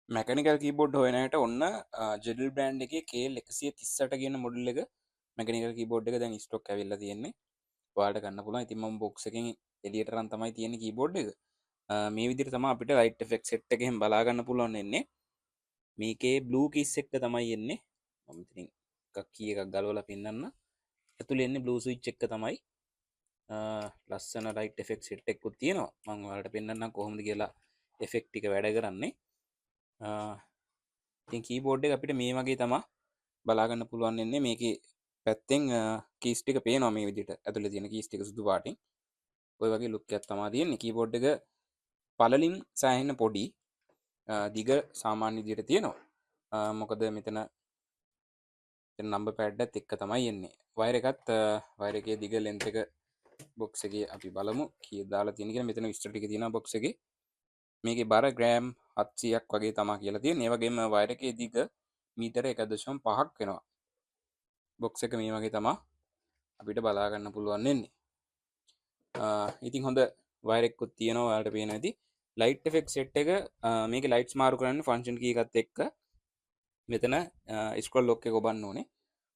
Mechanical keyboard හොයනට ඔන්න ජෙඩල් බ්‍රන්් එක කේල් 130ට කියන මොඩල් එක මැකනිකල් කීබෝඩ් එක දැන් ස්ටොක් ඇවිල්ලා තියෙන්නේ. වාට ගන්න පුළුවන්. ඉතින් මම බොක්ස් එකෙන් එලියට අරන් තමයි තියෙන්නේ කීබෝඩ් එක. මේ විදිහට තමයි අපිට ලයිට් ඉෆෙක්ට් සෙට් එකෙන් බලා ගන්න පුළුවන් වෙන්නේ. මේකේ බ්ලූ කීස් එක තමයි එන්නේ. මම ඉතින් එකක් කී එකක් ගලවලා පෙන්නන්න. ඇතුලේ එන්නේ බ්ලූ ස්විච් එක තමයි. ලස්සන ලයිට් ඉෆෙක්ට් සෙට් එකකුත් තියෙනවා. මම ඔයාලට පෙන්නන්නම් කොහොමද කියලා ඉෆෙක්ට් ටික වැඩ කරන්නේ. ඉතින් කීබෝඩ් එක අපිට මේ වගේ තමයි බලා ගන්න පුළුවන් වෙන්නේ. මේකේ පැත්තෙන් කීස් ටික පේනවා මේ විදිහට. ඇතුලේ තියෙන කීස් ටික සුදු පාටින්. ඔය වගේ ලුක් එකක් තමයි තියෙන්නේ. කීබෝඩ් එක පළලින් සෑහෙන පොඩි දිග සාමාන්‍ය විදිහට තියෙනවා. මොකද මෙතන නම්බර් පැඩ් එකත් එක්ක තමයි එන්නේ. වයර් එකත් වයර් එකේ දිග ලෙන්ත් එක බොක්ස් එකේ අපි බලමු කීයද දාලා තියෙන කියලා. මෙතන විස්තර ටික තියෙනවා බොක්ස් එකේ. මේකේ බර ග්‍රෑම් 700ක් වගේ තමයි කියලා තියෙන්නේ. ඒ වගේම වයර් එකේ දිග මීටර 1.5ක් වෙනවා. බොක්ස් එක මේ වගේ තමයි අපිට බලා ගන්න පුළුවන් වෙන්නේ. ඉතින් හොඳ වයර් එකකුත් තියෙනවා ඔයාලට පේනවා ඇති. ලයිට් ඉෆෙක්ට් සෙට් එක මේකේ ලයිට්ස් මාරු කරන්න ෆන්ක්ෂන් කී එකත් එක්ක මෙතන ස්ක්‍රෝල් ලොක් එක ඔබන්න ඕනේ.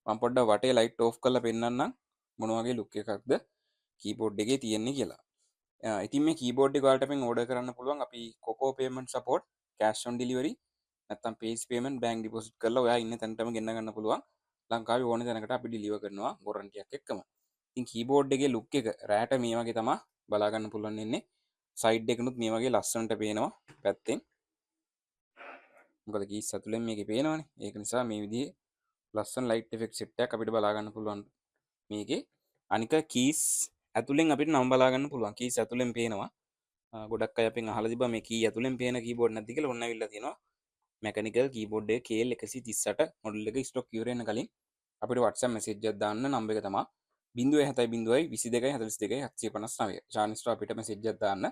මම පොඩ්ඩක් වටේ ලයිට් ඕෆ් කරලා පෙන්නන්නම් මොන වගේ ලුක් එකක්ද කීබෝඩ් එකේ තියෙන්නේ කියලා. ඉතින් මේ කීබෝඩ් එක ඔයාලට අපෙන් ඕඩර් කරන්න පුළුවන්. අපි Koko payment support, cash on delivery නැත්නම් පේස් පේමන්ට්, බැංක් ඩිපොසිට් කරලා ඔයා ඉන්න තැනටම ගෙන්න ගන්න පුළුවන්. ලංකාවේ ඕන තැනකට අපි ඩෙලිවර් කරනවා වොරන්ටියක් එක්කම. ඉතින් කීබෝඩ් එකේ ලුක් එක රෑට මේ වගේ තමයි බලා ගන්න පුළුවන් වෙන්නේ. සයිඩ් එකනුත් මේ වගේ ලස්සනට පේනවා පැත්තෙන්. මොකද කීස් ඇතුලෙන් මේකේ පේනවනේ. ඒක නිසා මේ විදිහේ ලස්සන ලයිට් ඉෆෙක්ට් සෙට් එකක් අපිට බලා ගන්න පුළුවන් මේකේ. අනික කීස් ඇතුලෙන් අපිට නම් බලා ගන්න පුළුවන්. කීස් ඇතුලෙන් පේනවා. ගොඩක් අය අපෙන් අහලා තිබ්බා මේ කී ඇතුලෙන් පේන කීබෝඩ් නැද්ද කියලා. ඔන්න ඇවිල්ලා තියෙනවා. මැකනිකල් කීබෝඩ් එක KL138 මොඩල් එක ස්ටොක් ඉවර වෙන කලින් අපිට WhatsApp message එකක් දාන්න නම්බර් එක තමයි 07022 චාන්ස්ටර් අපිට message එකක් දාන්න.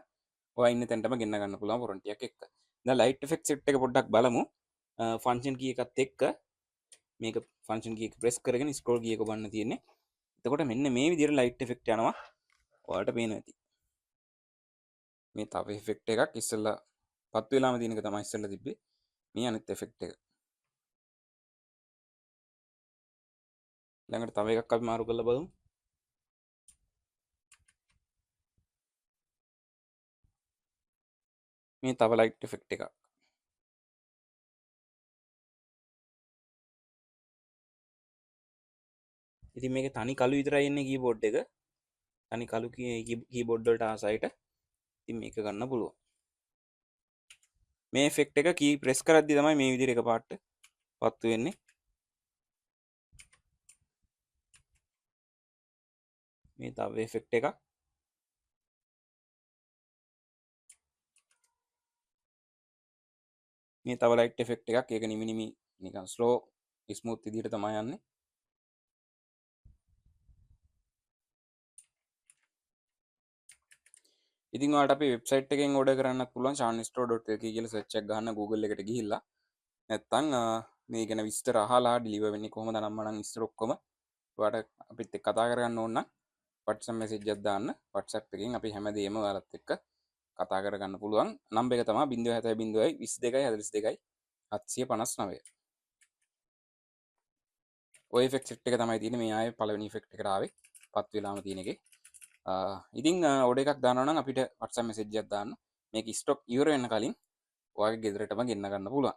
ඔයා ඉන්න තැනටම ගෙන්න ගන්න පුළුවන් වොරන්ටියක් එක්ක. දැන් ලයිට් ඉෆෙක්ට් සෙට් එක පොඩ්ඩක් බලමු. ෆන්ක්ෂන් කී එකත් එක්ක මේක ෆන්ක්ෂන් කී එක ප්‍රෙස් කරගෙන ස්ක්‍රෝල් කී එක ඔබන්න තියෙන්නේ. එතකොට මෙන්න මේ විදිහට ලයිට් ඉෆෙක්ට් යනවා. ඔයාලට පේනවා ඇති. මේ තව ඉෆෙක්ට් එකක් ඉස්සෙල්ලා පත් වෙලාම තියෙන එක තමයි ඉස්සෙල්ලා තිබ්බේ. මේ අනිත් ඉෆෙක්ට් එක. ළඟට තව එකක් අපි මාරු කරලා බලමු. මේ තව ලයිට් ඉෆෙක්ට් එකක්. ඉතින් මේකේ තනි කළු විතරයි එන්නේ කීබෝඩ් එක. තනි කළු කීබෝඩ් වලට ආසයිට. ඉතින් මේක ගන්න පුළුවන්. මේ ඉෆෙක්ට් එක කී ප්‍රෙස් කරද්දි තමයි මේ විදිහට එකපාරට පත්තු වෙන්නේ. මේ තව ඉෆෙක්ට් එකක්. මේ තව ලයිට් ඉෆෙක්ට් එකක්. ඒක නිමි නිකන් ස්ලෝ ස්මූත් විදිහට තමයි යන්නේ. ඉතින් ඔයාලට අපේ වෙබ්සයිට් එකෙන් ඕඩර් කරන්නත් පුළුවන්. shanistore.lk කියලා සර්ච් එකක් ගහන්න Google එකට ගිහිල්ලා. නැත්තම් මේ ගැන විස්තර අහලා ඩිලිවර් වෙන්නේ කොහොමද නම් මනම් විස්තර ඔක්කොම ඔයාලට අපිත් එක්ක කතා කරගන්න ඕන නම් WhatsApp message එකක් දාන්න. WhatsApp එකෙන් අපි හැමදේම ඔයාලත් එක්ක කතා කරගන්න පුළුවන්. නම්බර එක තමයි 070 22 42 759. ඔය ඉෆෙක්ට් සෙට් එක තමයි තියෙන්නේ. මේ ආයේ පළවෙනි ඉෆෙක්ට් එකට ආවේ පත් වෙලාම තියෙන එකේ. ඉතින් ඕඩර් එකක් දානවා නම් අපිට WhatsApp message එකක් දාන්න. මේක ස්ටොක් ඉවර වෙන්න කලින් ඔයාගේ ගෙදරටම ගෙන්න ගන්න පුළුවන්.